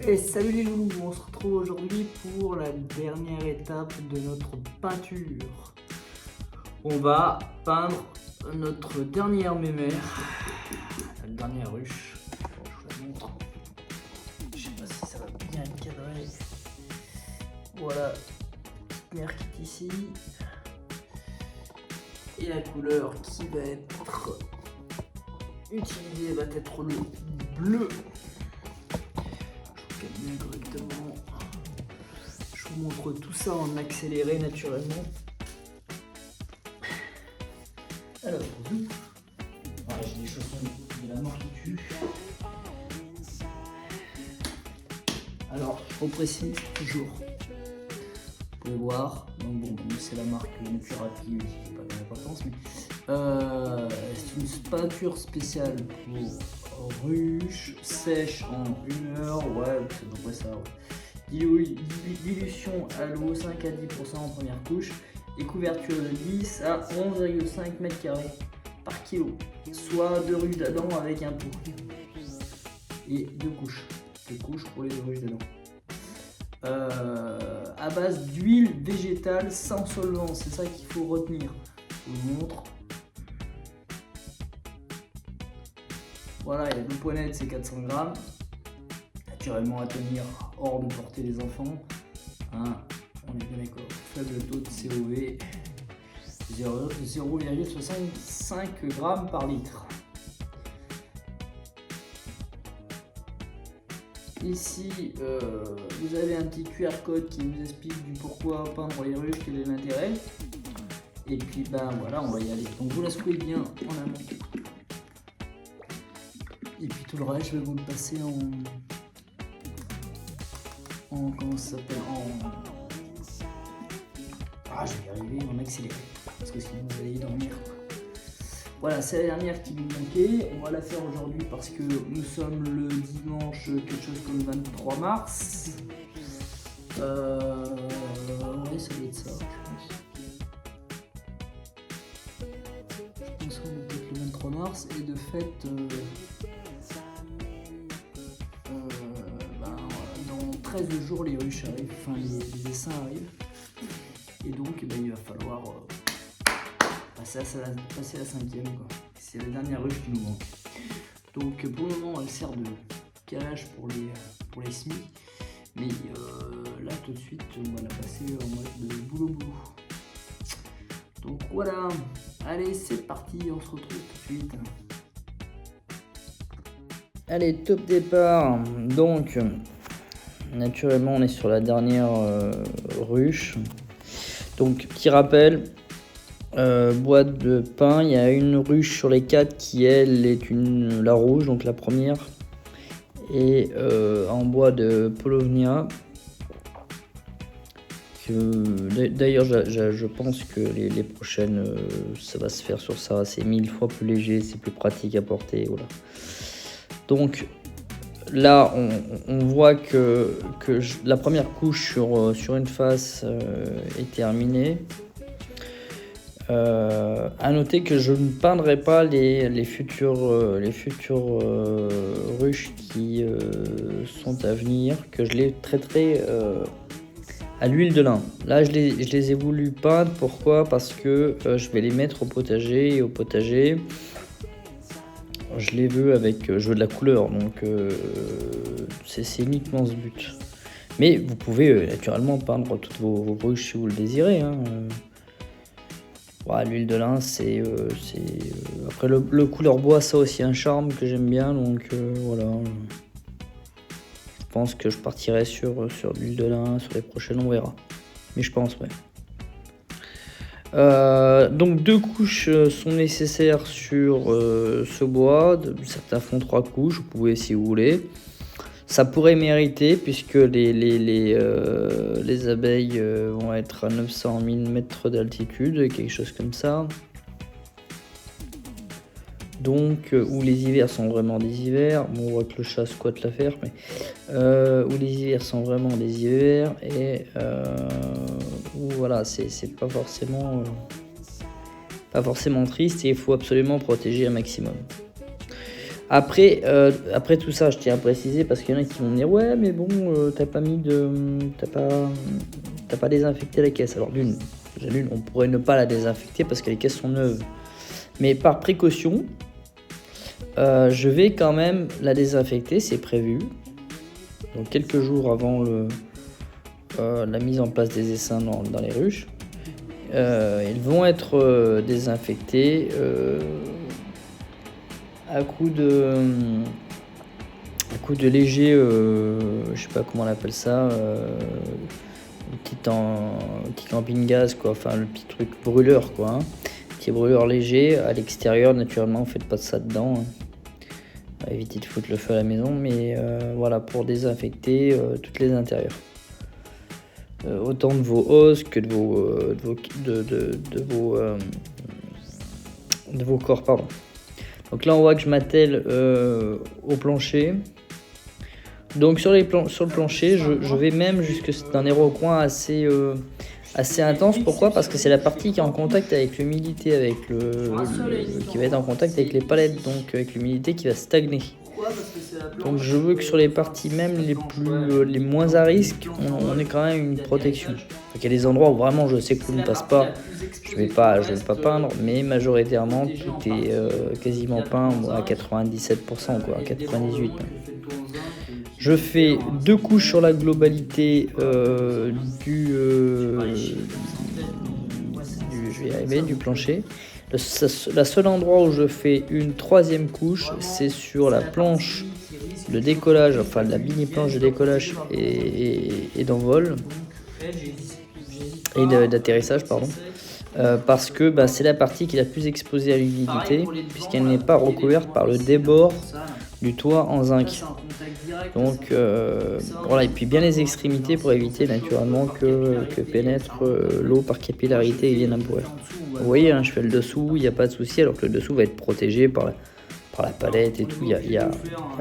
Et salut les loulous, on se retrouve aujourd'hui pour la dernière étape de notre peinture. On va peindre notre dernière mémère, la dernière ruche. Bon, je vous la montre. Je sais pas si ça va bien cadrer. Voilà, petite mère qui est ici. Et la couleur qui va être utilisée va être le bleu. Bien correctement. Je vous montre tout ça en accéléré naturellement. Alors, j'ai des chaussons de la mort qui tue. Alors, je reprécise toujours. Vous pouvez voir. Donc bon, c'est la marque plus rapide, c'est pas d'importance, mais c'est une peinture spéciale pour ruche sèche en 1 heure. Ouais, c'est à peu près ça. Ouais. Dilution à l'eau 5 à 10% en première couche et couverture de 10 à 11,5 m² par kilo, soit 2 ruches d'Adam avec un pot et 2 couches. 2 couches pour les 2 ruches d'Adam. À base d'huile végétale sans solvant, c'est ça qu'il faut retenir. Je vous montre. Voilà, il y a 2 poignettes, c'est 400 grammes. Naturellement à tenir hors de portée des enfants. Hein, on est bien d'accord. Faible taux de COV, 0,65 g par litre. Ici, vous avez un petit QR code qui vous explique du pourquoi peindre les ruches, quel est l'intérêt. Et puis ben voilà, on va y aller. Donc vous la secouez bien en amont. Et puis tout le reste, je vais vous le passer en comment ça s'appelle, je vais y arriver en accéléré, parce que sinon vous allez y dormir. Voilà, c'est la dernière qui nous manquait. On va la faire aujourd'hui parce que nous sommes le dimanche quelque chose comme le 23 mars. Ouais, ça doit être ça, je pense qu'on est peut-être le 23 mars et de fait dans 13 jours les ruches arrivent, enfin les dessins arrivent. Et donc il va falloir passer à la 5e, quoi. C'est la dernière ruche qui nous manque. Donc pour le moment elle sert de calage pour les semis. Mais là tout de suite on va la passer en mode de boulot. Donc voilà, allez c'est parti, on se retrouve tout de suite. Allez, top départ. Donc naturellement on est sur la dernière ruche. Donc petit rappel, boîte de pain, il y a une ruche sur les 4 qui elle est la rouge, donc la première, et en bois de Polovnia. D'ailleurs je pense que les prochaines ça va se faire sur ça, c'est 1000 fois plus léger, c'est plus pratique à porter, voilà. Donc là on voit que la première couche sur une face est terminée. À noter que je ne peindrai pas les futures ruches qui sont à venir, que je les traiterai à l'huile de lin. Là je les ai voulu peindre, pourquoi ? Parce que je vais les mettre au potager, et au potager je les veux je veux de la couleur, donc c'est uniquement ce but. Mais vous pouvez naturellement peindre toutes vos ruches si vous le désirez, hein. Ouais, l'huile de lin, c'est après le couleur bois, ça a aussi un charme que j'aime bien, donc voilà. Je pense que je partirai sur l'huile de lin, sur les prochaines, on verra. Mais je pense, ouais. Donc 2 couches sont nécessaires sur ce bois. Certains font 3 couches, vous pouvez si vous voulez. Ça pourrait mériter puisque les abeilles vont être à 900 000 mètres d'altitude, quelque chose comme ça. Donc, où les hivers sont vraiment des hivers. Bon, on voit que le chat squatte l'affaire, mais où les hivers sont vraiment des hivers et où voilà, c'est pas forcément triste et il faut absolument protéger un maximum. Après tout ça, je tiens à préciser parce qu'il y en a qui vont me dire ouais mais bon t'as pas désinfecté la caisse. Alors d'une, on pourrait ne pas la désinfecter parce que les caisses sont neuves. Mais par précaution, je vais quand même la désinfecter, c'est prévu. Donc quelques jours avant la mise en place des essaims dans les ruches. Ils vont être désinfectés à coup de léger, je sais pas comment on appelle ça, petit camping-gaz quoi, enfin le petit truc brûleur quoi, hein. Petit brûleur léger à l'extérieur, naturellement, faites pas de ça dedans, hein. Évitez de foutre le feu à la maison, mais voilà, pour désinfecter tous les intérieurs. Autant de vos os que de vos corps, pardon. Donc là on voit que je m'attelle au plancher. Donc sur le plancher, je vais même jusque dans des recoins assez intenses. Pourquoi ? Parce que c'est la partie qui est en contact avec l'humidité, qui va être en contact avec les palettes, donc avec l'humidité qui va stagner. Donc je veux que sur les parties même les moins à risque, on ait quand même une protection. Donc il y a des endroits où vraiment je sais que l'eau ne passe pas, je vais pas peindre, mais majoritairement tout est quasiment peint à 97%, quoi, à 98%. Je fais 2 couches sur la globalité du plancher. Le seul endroit où je fais une 3e couche, c'est sur la planche de décollage, enfin la mini planche de décollage et d'envol et d'atterrissage, pardon. Parce que c'est la partie qui est la plus exposée à l'humidité puisqu'elle n'est pas recouverte par le débord du toit en zinc. Donc voilà, et puis bien les extrémités pour éviter naturellement que pénètre l'eau par capillarité et vienne à boire. Vous voyez, hein, je fais le dessous, il n'y a pas de souci, alors que le dessous va être protégé par la palette et tout, il y a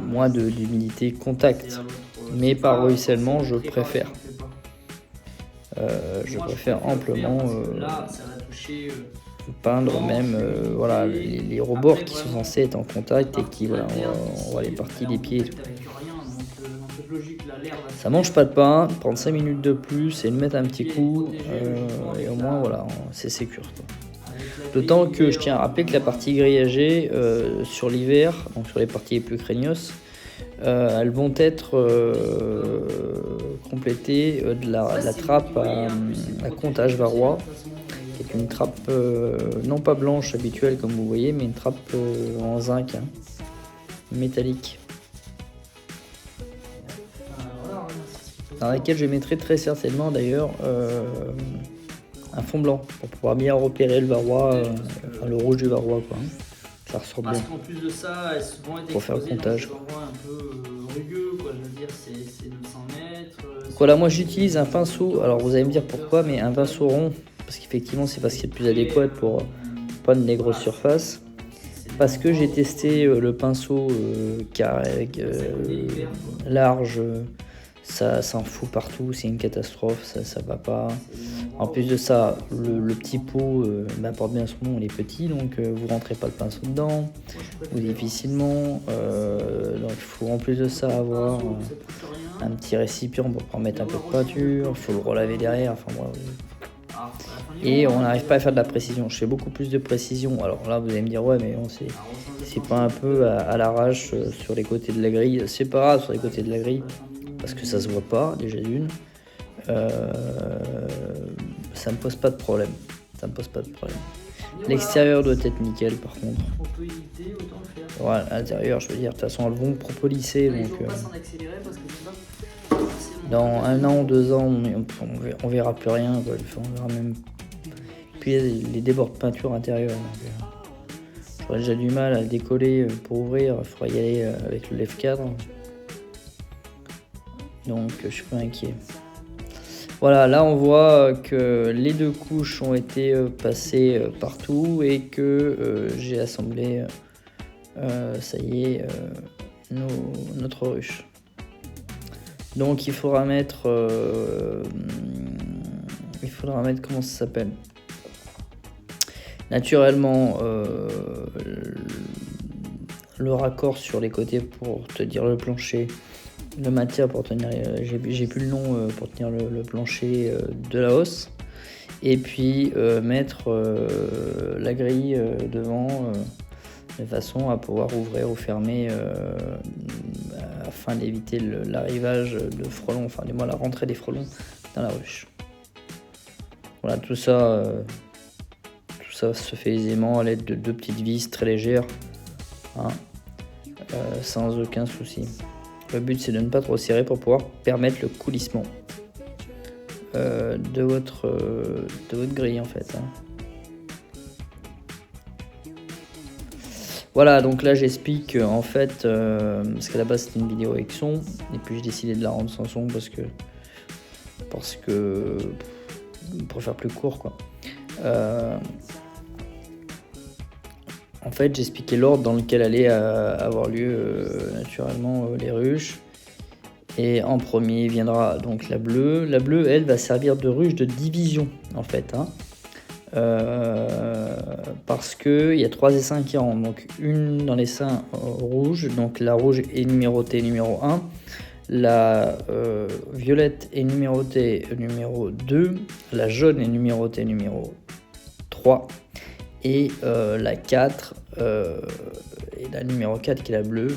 moins d'humidité contact. Mais par ruissellement, je préfère amplement peindre même voilà, les rebords qui sont censés être en contact et qui voilà, on voit les parties des pieds et tout. Ça mange pas de pain, prendre 5 minutes de plus et le mettre un petit coup et au moins voilà, c'est sécure. D'autant que je tiens à rappeler que la partie grillagée sur l'hiver, donc sur les parties les plus craignos, elles vont être complétées de la trappe à comptage varrois, qui est une trappe non pas blanche habituelle comme vous voyez, mais une trappe en zinc, hein, métallique, dans laquelle je mettrai très certainement d'ailleurs un fond blanc pour pouvoir bien repérer le varrois, enfin le rouge du varrois quoi. Ça ressort bien. Parce qu'en plus de ça, elles vont être pour faire le comptage. Un peu rugueux, quoi. Je veux dire, c'est 200 mètres. Voilà, moi j'utilise un pinceau. Alors vous allez me dire pourquoi, mais un pinceau rond, parce qu'effectivement c'est parce qu'il est le plus adéquat pour prendre des grosses surfaces. Parce que j'ai testé le pinceau carré, large. Ça s'en fout partout, c'est une catastrophe, ça va pas. En plus de ça, le petit pot porte bien son nom, il est petit, donc vous rentrez pas le pinceau dedans, ou difficilement. Donc il faut en plus de ça avoir un petit récipient pour pouvoir mettre un peu de peinture, il faut le relaver derrière, enfin voilà. Et on n'arrive pas à faire de la précision, je fais beaucoup plus de précision. Alors là vous allez me dire ouais mais bon, c'est pas un peu à l'arrache sur les côtés de la grille, c'est pas grave sur les côtés de la grille. Parce que ça se voit pas, déjà d'une. Ça me pose pas de problème. L'extérieur doit être nickel par contre. Voilà, l'intérieur, je veux dire, de toute façon, elles vont propolisser. Donc, dans 1 an, 2 ans, on verra plus rien. Quoi. On verra même. Puis les débords de peinture intérieure. J'aurais déjà du mal à le décoller pour ouvrir. Il faudra y aller avec le lève-cadre. Donc je suis pas inquiet. Voilà, là on voit que les 2 couches ont été passées partout et que j'ai assemblé, ça y est, notre ruche. Donc il faudra mettre, comment ça s'appelle ? Naturellement le raccord sur les côtés pour te dire le plancher, le matière pour tenir, j'ai plus le nom pour tenir le plancher de la hausse, et puis mettre la grille devant de façon à pouvoir ouvrir ou fermer afin d'éviter l'arrivage de frelons, enfin du moins la rentrée des frelons dans la ruche. Voilà, tout ça se fait aisément à l'aide de 2 petites vis très légères, hein, sans aucun souci. Le but c'est de ne pas trop serrer pour pouvoir permettre le coulissement de votre grille en fait, hein. Voilà, donc là j'explique en fait, parce qu'à la base c'était une vidéo avec son, et puis j'ai décidé de la rendre sans son parce que pour faire plus court quoi. En fait j'expliquais l'ordre dans lequel allaient avoir lieu naturellement les ruches. Et en premier viendra donc la bleue. La bleue, elle, va servir de ruche de division en fait, hein. Parce qu'il y a 3 essaims qui rentrent. Donc une dans l'essaim rouge, donc la rouge est numérotée numéro 1. La violette est numérotée numéro 2. La jaune est numérotée numéro 3. Et la 4, et la numéro 4 qui est la bleue,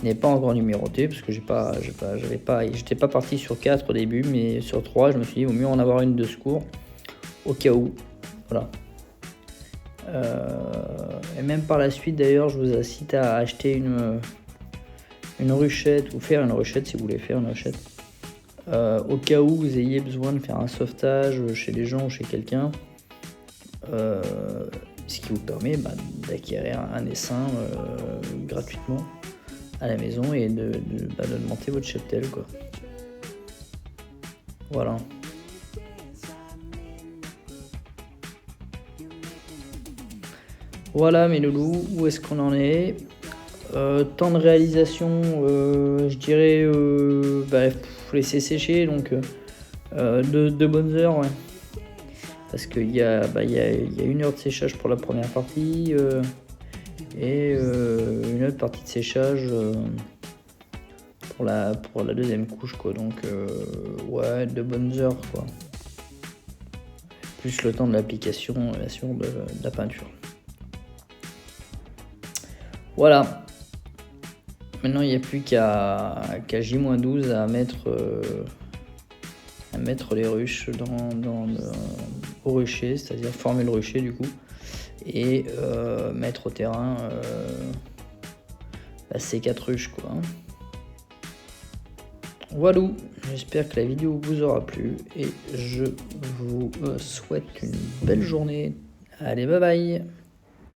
n'est pas encore numérotée parce que j'étais pas parti sur 4 au début, mais sur 3 je me suis dit vaut mieux en avoir une de secours au cas où. Voilà. Et même par la suite d'ailleurs je vous incite à acheter une ruchette ou faire une ruchette si vous voulez faire une ruchette, au cas où vous ayez besoin de faire un sauvetage chez les gens ou chez quelqu'un, ce qui vous permet d'acquérir un essaim gratuitement à la maison et de monter votre cheptel quoi. Voilà. Voilà mes loulous, où est-ce qu'on en est? Temps de réalisation, je dirais laisser sécher, donc 2 bonnes heures, ouais. Parce qu'il y a 1 heure de séchage pour la première partie et une autre partie de séchage pour la deuxième couche quoi. Donc ouais, 2 bonnes heures quoi. Plus le temps de l'application de la peinture. Voilà. Maintenant il n'y a plus qu'à J-12 à mettre les ruches au rucher, c'est-à-dire former le rucher du coup, et mettre au terrain ces 4 ruches quoi. Voilà, j'espère que la vidéo vous aura plu et je vous souhaite une belle journée. Allez, bye bye.